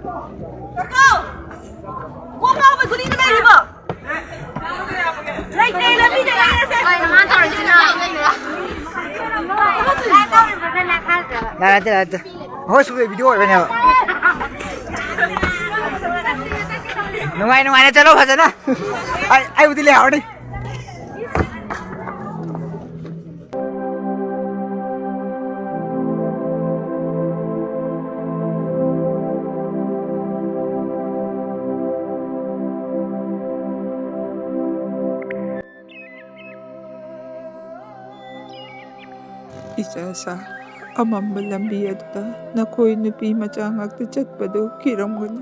Go! Huwag mo ako magulito na mo! Like, Taylor, hindi na lang nasa... Ay, naman, sorry na. Nada. Hoi sudah video apa ni? Nungai na chalo bhaja na. Ai uti le aao ni. Isa sa amamba lambi aduda nakoy nupi macha ngakta chatpado kiramgani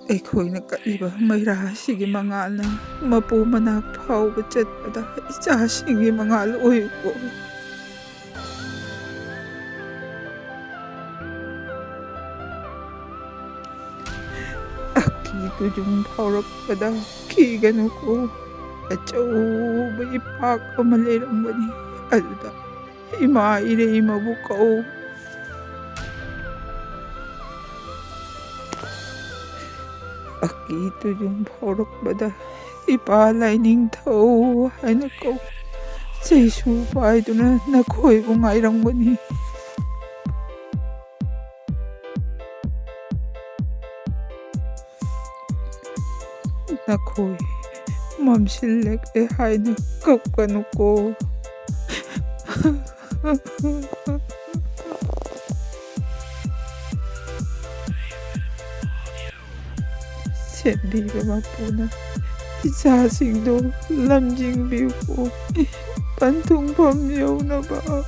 aikoy nakaiba mayra sige mangal na mapu manak phauba chatpada icha sige mangal oy ko aki tujung phaurakpada kiganu ko achauba ipak ama lerambani aduda ima imabu kau aki tujung phaurakbada ipa laining thau haina kau cheisu paiduna nakhoibu ngairambani nakhoi mamsilek haina kapkanu ko sendiba mapuna isasingdo lamjingbiu ko panthungpham yaunaba